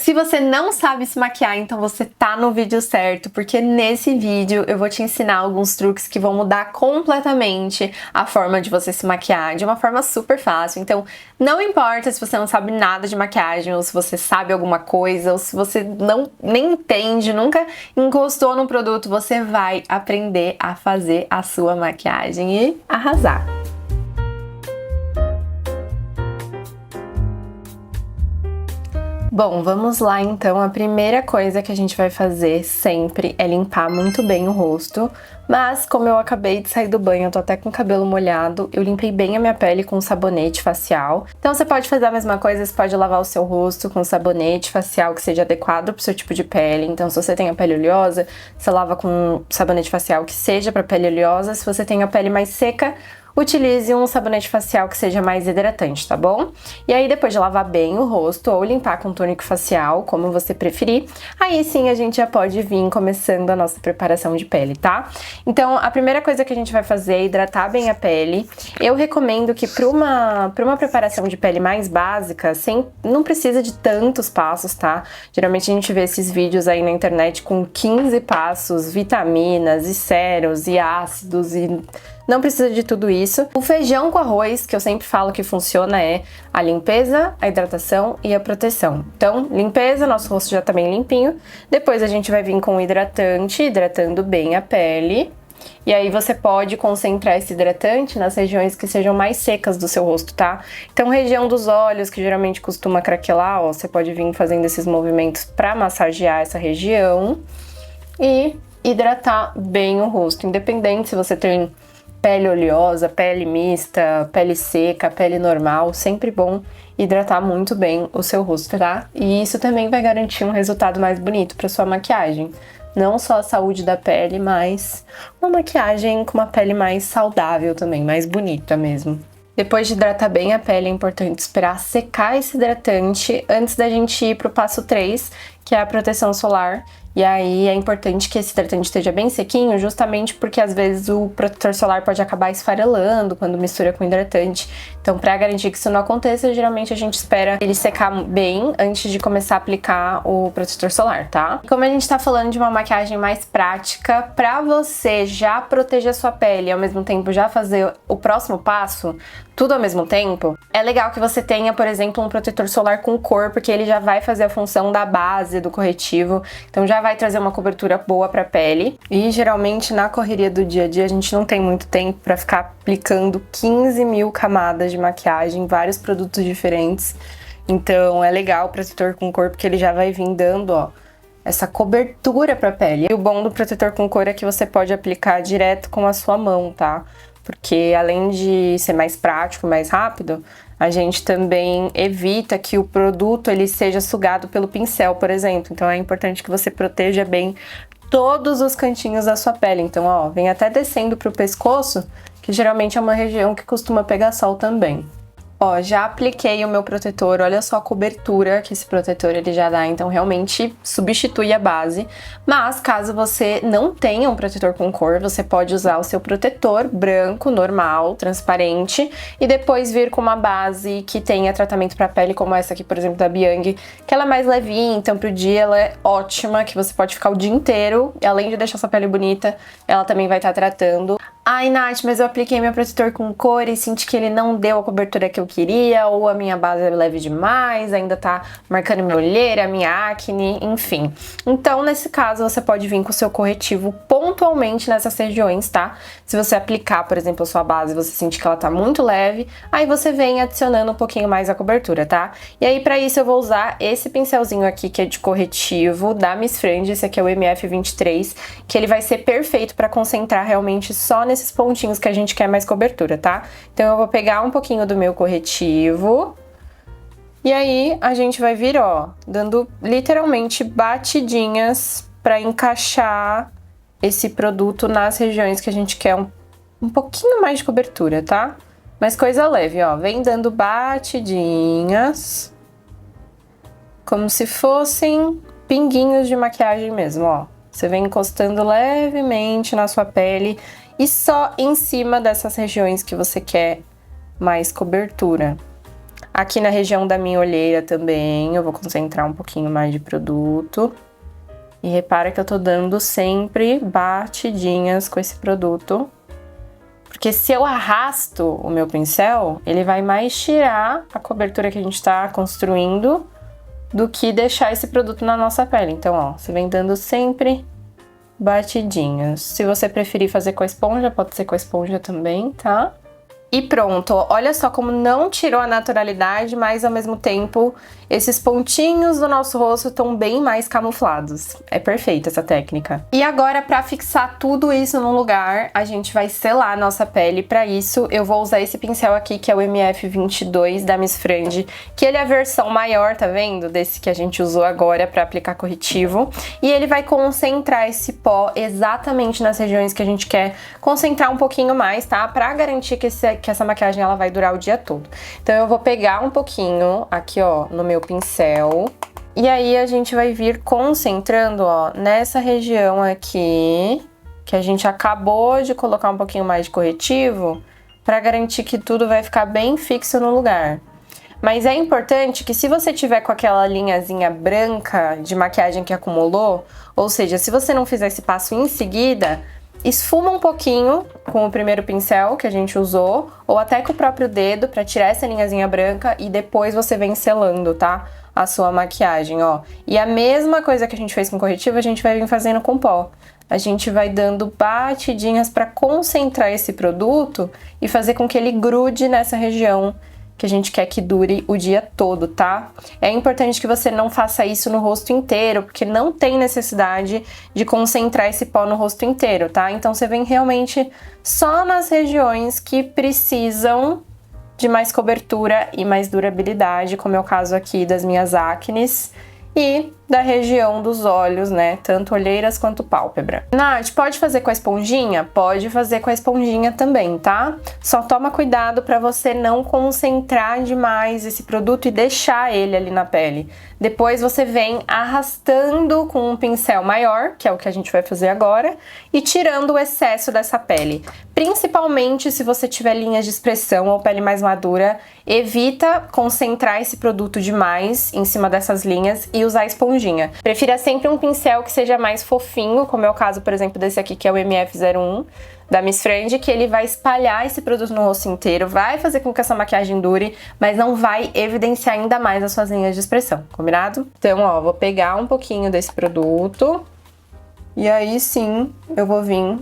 Se você não sabe se maquiar, então você tá no vídeo certo, porque nesse vídeo eu vou te ensinar alguns truques que vão mudar completamente a forma de você se maquiar, de uma forma super fácil. Então, não importa se você não sabe nada de maquiagem, ou se você sabe alguma coisa, ou se você nem entende, nunca encostou no produto, você vai aprender a fazer a sua maquiagem e arrasar. Bom, vamos lá então. A primeira coisa que a gente vai fazer sempre é limpar muito bem o rosto, mas como eu acabei de sair do banho, eu tô até com o cabelo molhado, eu limpei bem a minha pele com sabonete facial. Então você pode fazer a mesma coisa, você pode lavar o seu rosto com sabonete facial que seja adequado pro seu tipo de pele. Então se você tem a pele oleosa, você lava com sabonete facial que seja pra pele oleosa. Se você tem a pele mais seca, utilize um sabonete facial que seja mais hidratante, tá bom? E aí, depois de lavar bem o rosto ou limpar com tônico facial, como você preferir, aí sim a gente já pode vir começando a nossa preparação de pele, tá? Então, a primeira coisa que a gente vai fazer é hidratar bem a pele. Eu recomendo que para uma preparação de pele mais básica, não precisa de tantos passos, tá? Geralmente a gente vê esses vídeos aí na internet com 15 passos, vitaminas e séros e ácidos e... não precisa de tudo isso. O feijão com arroz, que eu sempre falo que funciona, é a limpeza, a hidratação e a proteção. Então, limpeza, nosso rosto já tá bem limpinho. Depois a gente vai vir com o hidratante, hidratando bem a pele. E aí você pode concentrar esse hidratante nas regiões que sejam mais secas do seu rosto, tá? Então, região dos olhos, que geralmente costuma craquelar, ó, você pode vir fazendo esses movimentos pra massagear essa região. E hidratar bem o rosto, independente se você tem pele oleosa, pele mista, pele seca, pele normal, sempre bom hidratar muito bem o seu rosto, tá? E isso também vai garantir um resultado mais bonito para sua maquiagem. Não só a saúde da pele, mas uma maquiagem com uma pele mais saudável também, mais bonita mesmo. Depois de hidratar bem a pele, é importante esperar secar esse hidratante antes da gente ir pro passo 3, que é a proteção solar. E aí é importante que esse hidratante esteja bem sequinho, justamente porque às vezes o protetor solar pode acabar esfarelando quando mistura com hidratante. Então, para garantir que isso não aconteça, geralmente a gente espera ele secar bem antes de começar a aplicar o protetor solar, tá? E como a gente tá falando de uma maquiagem mais prática, para você já proteger a sua pele e ao mesmo tempo já fazer o próximo passo, tudo ao mesmo tempo, é legal que você tenha, por exemplo, um protetor solar com cor, porque ele já vai fazer a função da base do corretivo, então já vai trazer uma cobertura boa pra pele. E geralmente na correria do dia a dia a gente não tem muito tempo pra ficar aplicando 15 mil camadas de maquiagem, vários produtos diferentes. Então é legal o protetor com cor, porque ele já vai vir dando, ó, essa cobertura pra pele. E o bom do protetor com cor é que você pode aplicar direto com a sua mão, tá? Porque além de ser mais prático, mais rápido, a gente também evita que o produto ele seja sugado pelo pincel, por exemplo. Então é importante que você proteja bem todos os cantinhos da sua pele. Então, ó, vem até descendo pro pescoço, que geralmente é uma região que costuma pegar sol também. Ó, já apliquei o meu protetor, olha só a cobertura que esse protetor ele já dá, então realmente substitui a base. Mas caso você não tenha um protetor com cor, você pode usar o seu protetor branco, normal, transparente, e depois vir com uma base que tenha tratamento para pele, como essa aqui, por exemplo, da Biang, que ela é mais levinha, então pro dia ela é ótima, que você pode ficar o dia inteiro, e além de deixar sua pele bonita, ela também vai estar tratando. Ai, Nath, mas eu apliquei meu protetor com cor e senti que ele não deu a cobertura que eu queria, ou a minha base é leve demais, ainda tá marcando minha olheira, minha acne, enfim. Então, nesse caso, você pode vir com o seu corretivo pontualmente nessas regiões, tá? Se você aplicar, por exemplo, a sua base e você sentir que ela tá muito leve, aí você vem adicionando um pouquinho mais a cobertura, tá? E aí, pra isso, eu vou usar esse pincelzinho aqui, que é de corretivo, da Miss Friend, esse aqui é o MF23, que ele vai ser perfeito pra concentrar realmente só nesses pontinhos que a gente quer mais cobertura, tá? Então eu vou pegar um pouquinho do meu corretivo e aí a gente vai vir, ó, dando literalmente batidinhas pra encaixar esse produto nas regiões que a gente quer um pouquinho mais de cobertura, tá? Mas coisa leve, ó, vem dando batidinhas como se fossem pinguinhos de maquiagem mesmo, ó. Você vem encostando levemente na sua pele e só em cima dessas regiões que você quer mais cobertura. Aqui na região da minha olheira também, eu vou concentrar um pouquinho mais de produto. E repara que eu tô dando sempre batidinhas com esse produto. Porque se eu arrasto o meu pincel, ele vai mais tirar a cobertura que a gente tá construindo do que deixar esse produto na nossa pele. Então, ó, você vem dando sempre batidinhas. Se você preferir fazer com a esponja, pode ser com a esponja também, tá? E pronto, olha só como não tirou a naturalidade, mas ao mesmo tempo esses pontinhos do nosso rosto estão bem mais camuflados. É perfeita essa técnica. E agora, para fixar tudo isso num lugar, a gente vai selar a nossa pele. Para isso, eu vou usar esse pincel aqui, que é o MF22 da Miss Frange, que ele é a versão maior, tá vendo? Desse que a gente usou agora para aplicar corretivo. E ele vai concentrar esse pó exatamente nas regiões que a gente quer concentrar um pouquinho mais, tá? Para garantir que essa maquiagem ela vai durar o dia todo. Então eu vou pegar um pouquinho aqui, ó, no meu pincel. E aí a gente vai vir concentrando, ó, nessa região aqui, que a gente acabou de colocar um pouquinho mais de corretivo, para garantir que tudo vai ficar bem fixo no lugar. Mas é importante que se você tiver com aquela linhazinha branca de maquiagem que acumulou, ou seja, se você não fizer esse passo em seguida, esfuma um pouquinho com o primeiro pincel que a gente usou, ou até com o próprio dedo pra tirar essa linhazinha branca e depois você vem selando, tá? A sua maquiagem, ó. E a mesma coisa que a gente fez com corretivo, a gente vai vir fazendo com pó. A gente vai dando batidinhas pra concentrar esse produto e fazer com que ele grude nessa região que a gente quer que dure o dia todo, tá? É importante que você não faça isso no rosto inteiro, porque não tem necessidade de concentrar esse pó no rosto inteiro, tá? Então você vem realmente só nas regiões que precisam de mais cobertura e mais durabilidade, como é o caso aqui das minhas acnes e da região dos olhos, né? Tanto olheiras quanto pálpebra. Nath, pode fazer com a esponjinha? Pode fazer com a esponjinha também, tá? Só toma cuidado para você não concentrar demais esse produto e deixar ele ali na pele. Depois você vem arrastando com um pincel maior, que é o que a gente vai fazer agora, e tirando o excesso dessa pele. Principalmente se você tiver linhas de expressão ou pele mais madura, evita concentrar esse produto demais em cima dessas linhas e usar a esponjinha. Prefira sempre um pincel que seja mais fofinho, como é o caso, por exemplo, desse aqui, que é o MF01 da Miss Frange, que ele vai espalhar esse produto no rosto inteiro, vai fazer com que essa maquiagem dure, mas não vai evidenciar ainda mais as suas linhas de expressão, combinado? Então, ó, vou pegar um pouquinho desse produto e aí sim eu vou vir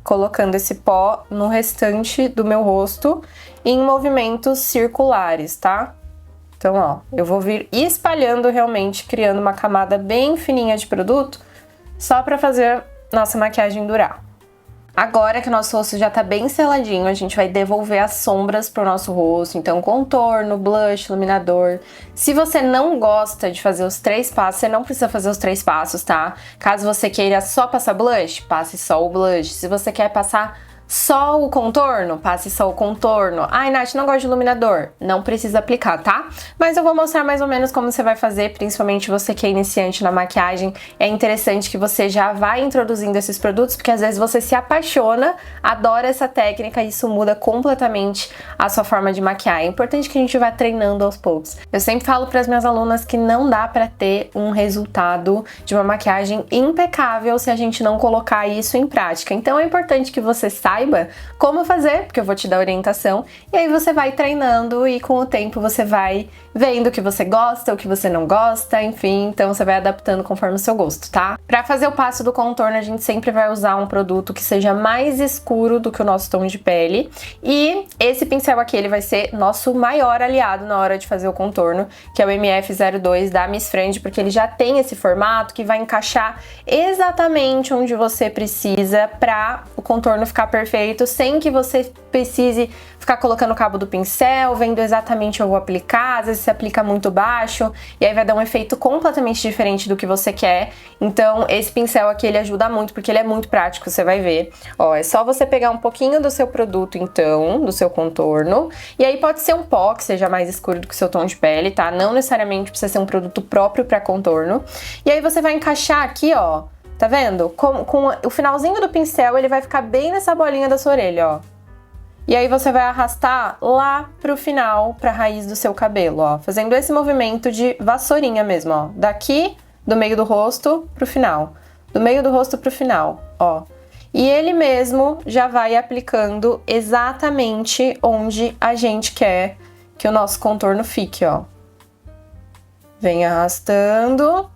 colocando esse pó no restante do meu rosto em movimentos circulares, tá? Então, ó, eu vou vir espalhando realmente, criando uma camada bem fininha de produto, só pra fazer nossa maquiagem durar. Agora que o nosso rosto já tá bem seladinho, a gente vai devolver as sombras pro nosso rosto, então contorno, blush, iluminador. Se você não gosta de fazer os 3 passos, você não precisa fazer os 3 passos, tá? Caso você queira só passar blush, passe só o blush. Se você quer passar só o contorno, passe só o contorno. Ai, Nath, não gosto de iluminador. Não precisa aplicar, tá? Mas eu vou mostrar mais ou menos como você vai fazer, principalmente você que é iniciante na maquiagem. É interessante que você já vá introduzindo esses produtos, porque às vezes você se apaixona, adora essa técnica e isso muda completamente a sua forma de maquiar. É importante que a gente vá treinando aos poucos. Eu sempre falo para as minhas alunas que não dá para ter um resultado de uma maquiagem impecável se a gente não colocar isso em prática. Então é importante que você saiba como fazer, porque eu vou te dar orientação, e aí você vai treinando e com o tempo você vai vendo o que você gosta, o que você não gosta, enfim, então você vai adaptando conforme o seu gosto, tá? Pra fazer o passo do contorno, a gente sempre vai usar um produto que seja mais escuro do que o nosso tom de pele, e esse pincel aqui, ele vai ser nosso maior aliado na hora de fazer o contorno, que é o MF02 da Miss Frange, porque ele já tem esse formato que vai encaixar exatamente onde você precisa pra o contorno ficar perfeito, sem que você precise ficar colocando o cabo do pincel, vendo exatamente eu vou aplicar, às vezes você aplica muito baixo, e aí vai dar um efeito completamente diferente do que você quer. Então esse pincel aqui, ele ajuda muito, porque ele é muito prático, você vai ver. Ó, é só você pegar um pouquinho do seu produto, então, do seu contorno, e aí pode ser um pó que seja mais escuro do que o seu tom de pele, tá? Não necessariamente precisa ser um produto próprio para contorno. E aí você vai encaixar aqui, ó, tá vendo? Com o finalzinho do pincel, ele vai ficar bem nessa bolinha da sua orelha, ó. E aí você vai arrastar lá pro final, pra raiz do seu cabelo, ó. Fazendo esse movimento de vassourinha mesmo, ó. Daqui, do meio do rosto pro final. Do meio do rosto pro final, ó. E ele mesmo já vai aplicando exatamente onde a gente quer que o nosso contorno fique, ó. Vem arrastando.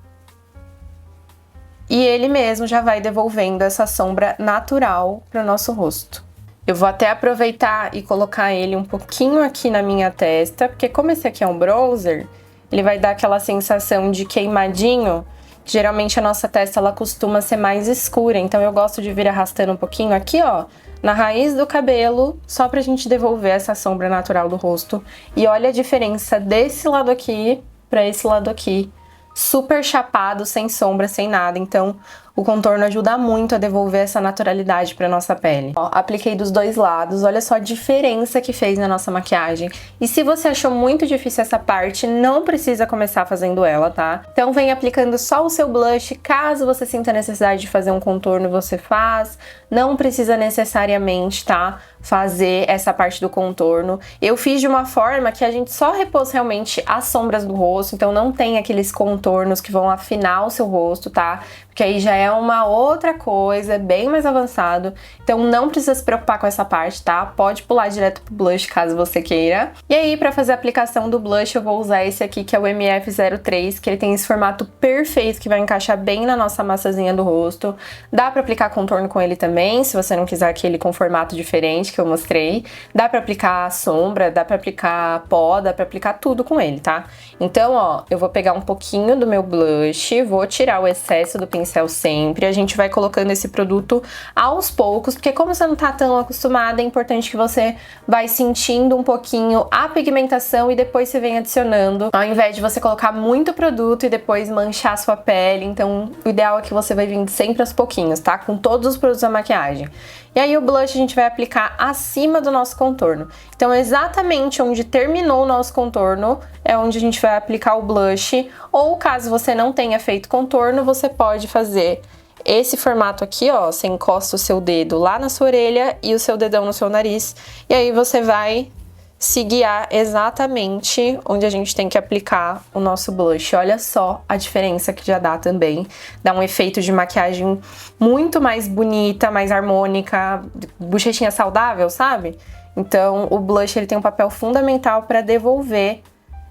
E ele mesmo já vai devolvendo essa sombra natural pro nosso rosto. Eu vou até aproveitar e colocar ele um pouquinho aqui na minha testa, porque como esse aqui é um bronzer, ele vai dar aquela sensação de queimadinho. Geralmente a nossa testa ela costuma ser mais escura, então eu gosto de vir arrastando um pouquinho aqui, ó, na raiz do cabelo, só pra gente devolver essa sombra natural do rosto. E olha a diferença desse lado aqui pra esse lado aqui. Super chapado, sem sombra, sem nada, então o contorno ajuda muito a devolver essa naturalidade pra nossa pele. Ó, apliquei dos dois lados, olha só a diferença que fez na nossa maquiagem. E se você achou muito difícil essa parte, não precisa começar fazendo ela, tá? Então vem aplicando só o seu blush, caso você sinta necessidade de fazer um contorno, você faz. Não precisa necessariamente, tá? Fazer essa parte do contorno. Eu fiz de uma forma que a gente só repôs realmente as sombras do rosto, então não tem aqueles contornos que vão afinar o seu rosto, tá? Porque aí já é uma outra coisa, bem mais avançado. Então não precisa se preocupar com essa parte, tá? Pode pular direto pro blush caso você queira. E aí, pra fazer a aplicação do blush, eu vou usar esse aqui, que é o MF03, que ele tem esse formato perfeito, que vai encaixar bem na nossa massazinha do rosto. Dá pra aplicar contorno com ele também, se você não quiser aquele com formato diferente que eu mostrei. Dá pra aplicar sombra, dá pra aplicar pó, dá pra aplicar tudo com ele, tá? Então, ó, eu vou pegar um pouquinho do meu blush, vou tirar o excesso do pincel sempre. A gente vai colocando esse produto aos poucos, porque como você não tá tão acostumada, é importante que você vai sentindo um pouquinho a pigmentação e depois você vem adicionando, ao invés de você colocar muito produto e depois manchar a sua pele. Então, o ideal é que você vai vindo sempre aos pouquinhos, tá? Com todos os produtos da maquiagem. E aí o blush a gente vai aplicar acima do nosso contorno. Então, exatamente onde terminou o nosso contorno é onde a gente vai aplicar o blush. Ou caso você não tenha feito contorno, você pode fazer esse formato aqui, ó. Você encosta o seu dedo lá na sua orelha e o seu dedão no seu nariz. E aí você vai se guiar exatamente onde a gente tem que aplicar o nosso blush. Olha só a diferença que já dá também. Dá um efeito de maquiagem muito mais bonita, mais harmônica, bochechinha saudável, sabe? Então, o blush ele tem um papel fundamental para devolver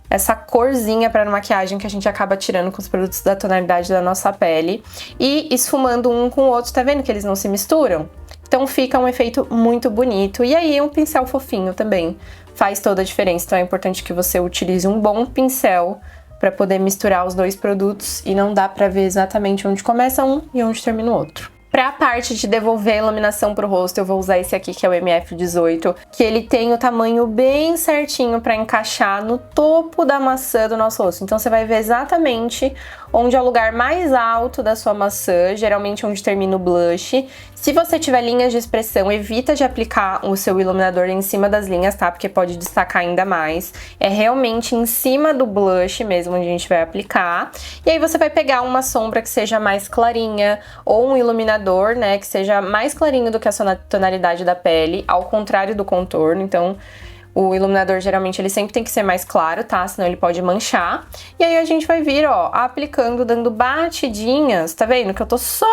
essa corzinha para a maquiagem que a gente acaba tirando com os produtos da tonalidade da nossa pele e esfumando um com o outro. Tá vendo que eles não se misturam? Então fica um efeito muito bonito. E aí um pincel fofinho também faz toda a diferença. Então é importante que você utilize um bom pincel para poder misturar os dois produtos e não dá para ver exatamente onde começa um e onde termina o outro. Pra a parte de devolver a iluminação pro rosto, eu vou usar esse aqui, que é o MF18, que ele tem o tamanho bem certinho pra encaixar no topo da maçã do nosso rosto. Então você vai ver exatamente onde é o lugar mais alto da sua maçã, geralmente onde termina o blush. Se você tiver linhas de expressão, evita de aplicar o seu iluminador em cima das linhas, tá? Porque pode destacar ainda mais. É realmente em cima do blush mesmo onde a gente vai aplicar. E aí você vai pegar uma sombra que seja mais clarinha, ou um iluminador, né, que seja mais clarinho do que a sua tonalidade da pele, ao contrário do contorno. Então, o iluminador, geralmente, ele sempre tem que ser mais claro, tá? Senão ele pode manchar. E aí a gente vai vir, ó, aplicando, dando batidinhas. Tá vendo que eu tô só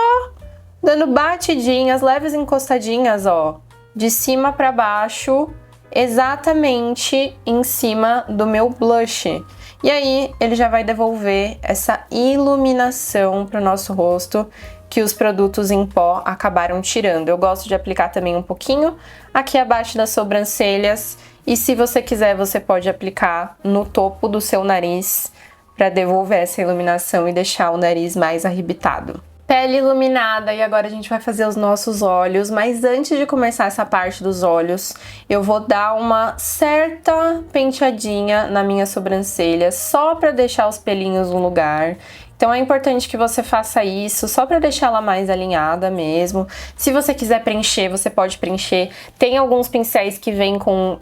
dando batidinhas, leves encostadinhas, ó, de cima pra baixo, exatamente em cima do meu blush. E aí ele já vai devolver essa iluminação pro nosso rosto que os produtos em pó acabaram tirando. Eu gosto de aplicar também um pouquinho aqui abaixo das sobrancelhas. E se você quiser, você pode aplicar no topo do seu nariz para devolver essa iluminação e deixar o nariz mais arrebitado. Pele iluminada, e agora a gente vai fazer os nossos olhos, mas antes de começar essa parte dos olhos, eu vou dar uma certa penteadinha na minha sobrancelha, só para deixar os pelinhos no lugar. Então é importante que você faça isso só pra deixar ela mais alinhada mesmo. Se você quiser preencher, você pode preencher. Tem alguns pincéis que vêm com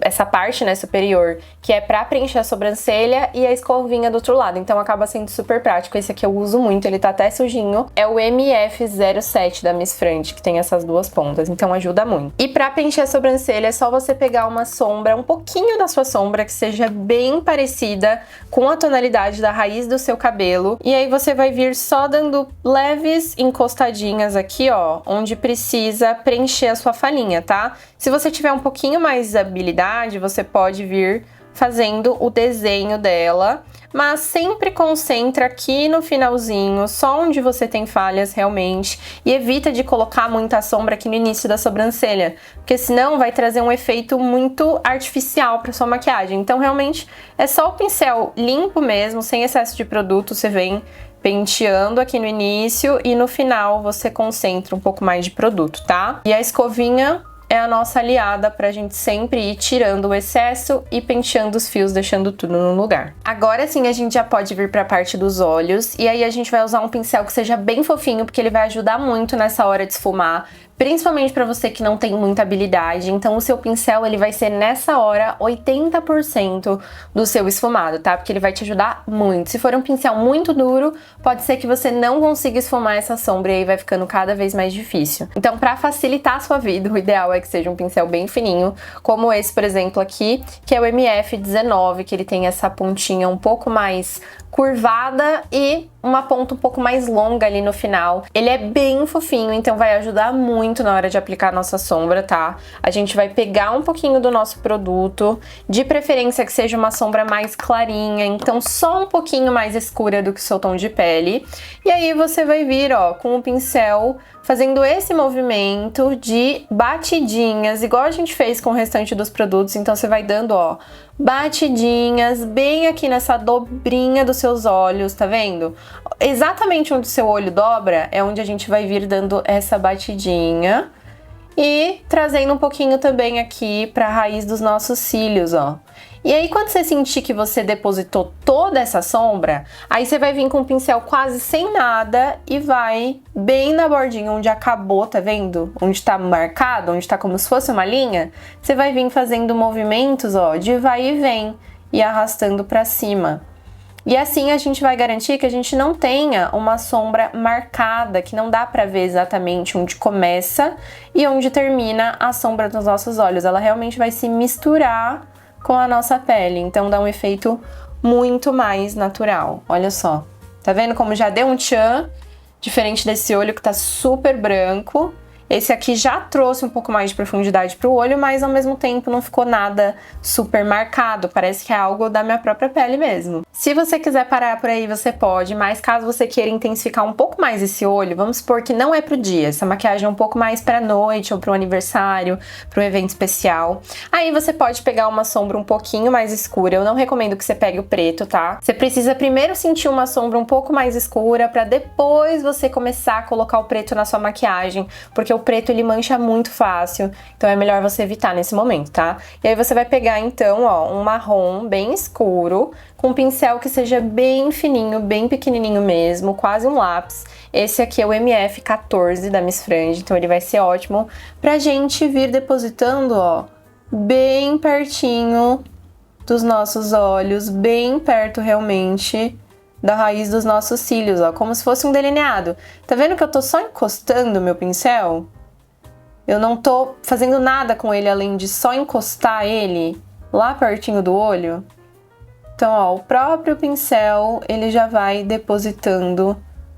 essa parte, né, superior, que é pra preencher a sobrancelha e a escovinha do outro lado. Então acaba sendo super prático. Esse aqui eu uso muito, ele tá até sujinho. É o MF07 da Miss Frantic, que tem essas duas pontas, então ajuda muito. E pra preencher a sobrancelha é só você pegar uma sombra, um pouquinho da sua sombra, que seja bem parecida com a tonalidade da raiz do seu cabelo. E aí você vai vir só dando leves encostadinhas aqui, ó, onde precisa preencher a sua falhinha, tá? Se você tiver um pouquinho mais de habilidade, você pode vir fazendo o desenho dela, mas sempre concentra aqui no finalzinho, só onde você tem falhas realmente, e evita de colocar muita sombra aqui no início da sobrancelha, porque senão vai trazer um efeito muito artificial para sua maquiagem. Então realmente é só o pincel limpo mesmo, sem excesso de produto, você vem penteando aqui no início e no final você concentra um pouco mais de produto, tá? E a escovinha é a nossa aliada pra gente sempre ir tirando o excesso e penteando os fios, deixando tudo no lugar. Agora sim a gente já pode vir pra parte dos olhos, e aí a gente vai usar um pincel que seja bem fofinho, porque ele vai ajudar muito nessa hora de esfumar, principalmente pra você que não tem muita habilidade. Então o seu pincel, ele vai ser nessa hora 80% do seu esfumado, tá? Porque ele vai te ajudar muito. Se for um pincel muito duro, pode ser que você não consiga esfumar essa sombra e aí vai ficando cada vez mais difícil. Então pra facilitar a sua vida, o ideal é que seja um pincel bem fininho, como esse, por exemplo, aqui, que é o MF19, que ele tem essa pontinha um pouco mais curvada e uma ponta um pouco mais longa ali no final. Ele é bem fofinho, então vai ajudar muito na hora de aplicar a nossa sombra, tá? A gente vai pegar um pouquinho do nosso produto, de preferência que seja uma sombra mais clarinha, então só um pouquinho mais escura do que o seu tom de pele. E aí você vai vir, ó, com o pincel fazendo esse movimento de batidinhas, igual a gente fez com o restante dos produtos. Então você vai dando, ó, batidinhas bem aqui nessa dobrinha dos seus olhos, tá vendo? Exatamente onde o seu olho dobra é onde a gente vai vir dando essa batidinha e trazendo um pouquinho também aqui pra raiz dos nossos cílios, ó. E aí quando você sentir que você depositou toda essa sombra, aí você vai vir com o pincel quase sem nada e vai bem na bordinha onde acabou, tá vendo? Onde tá marcado, onde tá como se fosse uma linha, você vai vir fazendo movimentos, ó, de vai e vem e arrastando pra cima. E assim a gente vai garantir que a gente não tenha uma sombra marcada, que não dá pra ver exatamente onde começa e onde termina a sombra dos nossos olhos. Ela realmente vai se misturar com a nossa pele, então dá um efeito muito mais natural. Olha só, tá vendo como já deu um tchan, diferente desse olho que tá super branco. Esse aqui já trouxe um pouco mais de profundidade pro olho, mas ao mesmo tempo não ficou nada super marcado, parece que é algo da minha própria pele mesmo. Se você quiser parar por aí, você pode, mas caso você queira intensificar um pouco mais esse olho, vamos supor que não é pro dia, essa maquiagem é um pouco mais pra noite ou pro aniversário, pro evento especial, aí você pode pegar uma sombra um pouquinho mais escura. Eu não recomendo que você pegue o preto, tá? Você precisa primeiro sentir uma sombra um pouco mais escura pra depois você começar a colocar o preto na sua maquiagem, porque o preto ele mancha muito fácil, então é melhor você evitar nesse momento, tá? E aí você vai pegar então, ó, um marrom bem escuro, com um pincel que seja bem fininho, bem pequenininho mesmo, quase um lápis. Esse aqui é o MF14 da Miss Frange, então ele vai ser ótimo pra gente vir depositando, ó, bem pertinho dos nossos olhos, bem perto realmente da raiz dos nossos cílios, ó, como se fosse um delineado. Tá vendo que eu tô só encostando meu pincel? Eu não tô fazendo nada com ele além de só encostar ele lá pertinho do olho. Então, ó, o próprio pincel, ele já vai depositando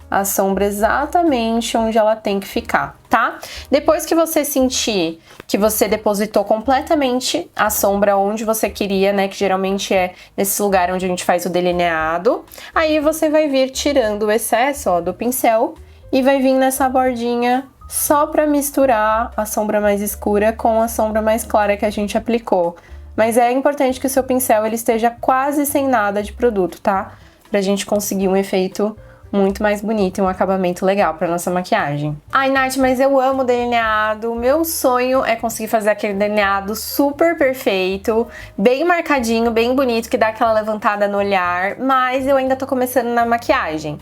a sombra exatamente onde ela tem que ficar, tá? Depois que você sentir que você depositou completamente a sombra onde você queria, né, que geralmente é nesse lugar onde a gente faz o delineado, aí você vai vir tirando o excesso, ó, do pincel e vai vir nessa bordinha só pra misturar a sombra mais escura com a sombra mais clara que a gente aplicou. Mas é importante que o seu pincel ele esteja quase sem nada de produto, tá? Pra gente conseguir um efeito muito mais bonito e um acabamento legal pra nossa maquiagem. Ai, Nath, mas eu amo delineado. Meu sonho é conseguir fazer aquele delineado super perfeito, bem marcadinho, bem bonito, que dá aquela levantada no olhar, mas eu ainda tô começando na maquiagem.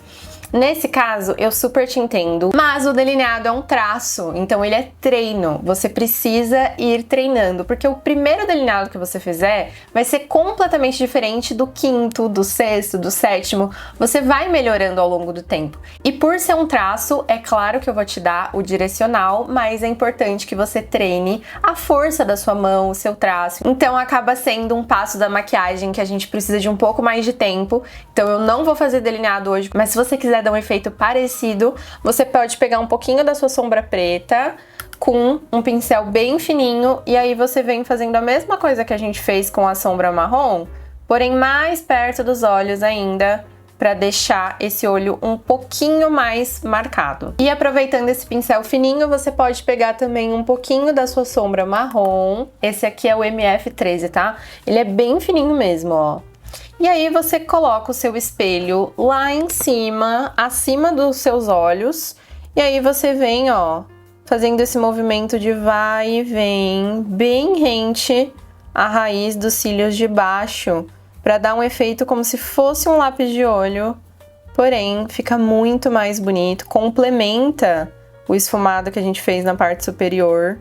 Nesse caso, eu super te entendo, mas o delineado é um traço, então ele é treino. Você precisa ir treinando, porque o primeiro delineado que você fizer vai ser completamente diferente do quinto, do sexto, do sétimo. Você vai melhorando ao longo do tempo. E por ser um traço, é claro que eu vou te dar o direcional, mas é importante que você treine a força da sua mão, o seu traço. Então acaba sendo um passo da maquiagem que a gente precisa de um pouco mais de tempo. Então eu não vou fazer delineado hoje, mas se você quiser dar um efeito parecido, você pode pegar um pouquinho da sua sombra preta com um pincel bem fininho e aí você vem fazendo a mesma coisa que a gente fez com a sombra marrom, porém mais perto dos olhos ainda, para deixar esse olho um pouquinho mais marcado. E aproveitando esse pincel fininho, você pode pegar também um pouquinho da sua sombra marrom. Esse aqui é o MF13, tá? Ele é bem fininho mesmo, ó. E aí você coloca o seu espelho lá em cima, acima dos seus olhos, e aí você vem, ó, fazendo esse movimento de vai e vem, bem rente à raiz dos cílios de baixo, para dar um efeito como se fosse um lápis de olho, porém fica muito mais bonito, complementa o esfumado que a gente fez na parte superior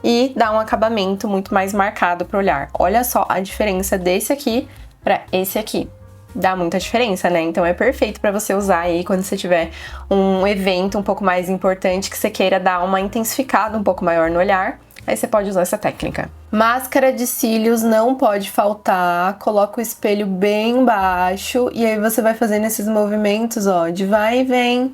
e dá um acabamento muito mais marcado pro olhar. Olha só a diferença desse aqui para esse aqui. Dá muita diferença, né? Então é perfeito para você usar aí quando você tiver um evento um pouco mais importante que você queira dar uma intensificada um pouco maior no olhar. Aí você pode usar essa técnica. Máscara de cílios não pode faltar. Coloca o espelho bem baixo e aí você vai fazendo esses movimentos, ó, de vai e vem,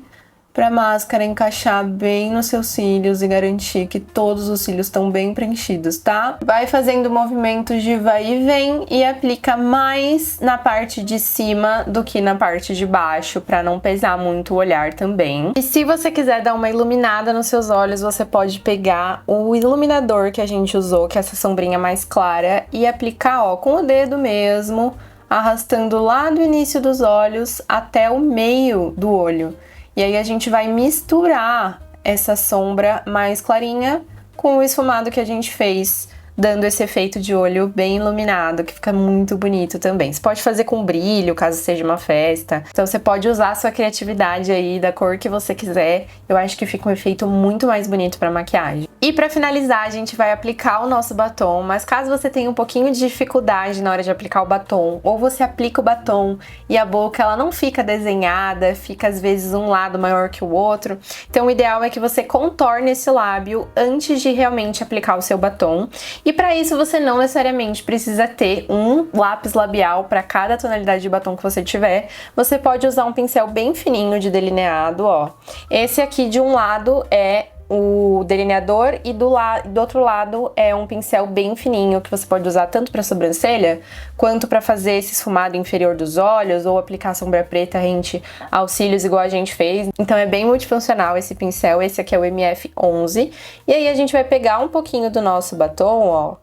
para a máscara encaixar bem nos seus cílios e garantir que todos os cílios estão bem preenchidos, tá? Vai fazendo movimentos de vai e vem e aplica mais na parte de cima do que na parte de baixo, para não pesar muito o olhar também. E se você quiser dar uma iluminada nos seus olhos, você pode pegar o iluminador que a gente usou, que é essa sombrinha mais clara, e aplicar, ó, com o dedo mesmo, arrastando lá do início dos olhos até o meio do olho. E aí a gente vai misturar essa sombra mais clarinha com o esfumado que a gente fez, dando esse efeito de olho bem iluminado, que fica muito bonito também. Você pode fazer com brilho, caso seja uma festa. Então você pode usar a sua criatividade aí, da cor que você quiser. Eu acho que fica um efeito muito mais bonito para maquiagem. E para finalizar, a gente vai aplicar o nosso batom, mas caso você tenha um pouquinho de dificuldade na hora de aplicar o batom, ou você aplica o batom e a boca ela não fica desenhada, fica às vezes um lado maior que o outro, então o ideal é que você contorne esse lábio antes de realmente aplicar o seu batom. E para isso você não necessariamente precisa ter um lápis labial para cada tonalidade de batom que você tiver. Você pode usar um pincel bem fininho de delineado, ó. Esse aqui de um lado é o delineador e do outro lado é um pincel bem fininho que você pode usar tanto para sobrancelha quanto para fazer esse esfumado inferior dos olhos ou aplicar sombra preta rente aos cílios igual a gente fez. Então é bem multifuncional esse pincel. Esse aqui é o MF11 e aí a gente vai pegar um pouquinho do nosso batom, ó,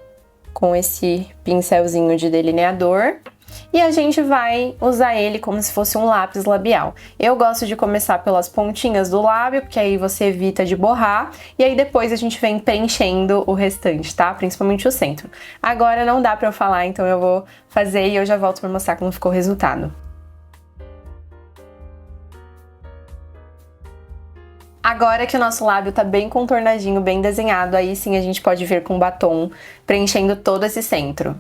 com esse pincelzinho de delineador. E a gente vai usar ele como se fosse um lápis labial. Eu gosto de começar pelas pontinhas do lábio, porque aí você evita de borrar. E aí depois a gente vem preenchendo o restante, tá? Principalmente o centro. Agora não dá pra eu falar, então eu vou fazer e eu já volto pra mostrar como ficou o resultado. Agora que o nosso lábio tá bem contornadinho, bem desenhado, aí sim a gente pode vir com o batom preenchendo todo esse centro.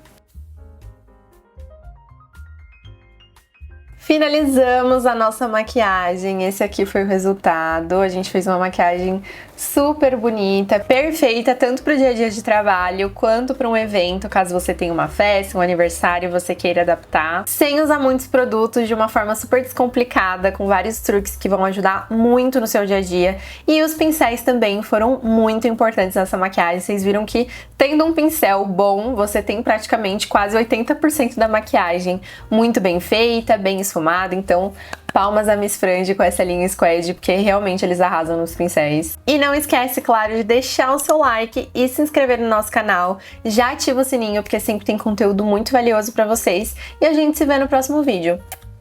Finalizamos a nossa maquiagem, esse aqui foi o resultado. A gente fez uma maquiagem super bonita, perfeita tanto para o dia a dia de trabalho quanto para um evento, caso você tenha uma festa, um aniversário e você queira adaptar, sem usar muitos produtos, de uma forma super descomplicada, com vários truques que vão ajudar muito no seu dia a dia. E os pincéis também foram muito importantes nessa maquiagem. Vocês viram que tendo um pincel bom, você tem praticamente quase 80% da maquiagem muito bem feita, bem esfumada, então palmas a Miss Frange com essa linha Squad, porque realmente eles arrasam nos pincéis. E não esquece, claro, de deixar o seu like e se inscrever no nosso canal. Já ativa o sininho, porque sempre tem conteúdo muito valioso pra vocês. E a gente se vê no próximo vídeo.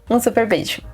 Um super beijo!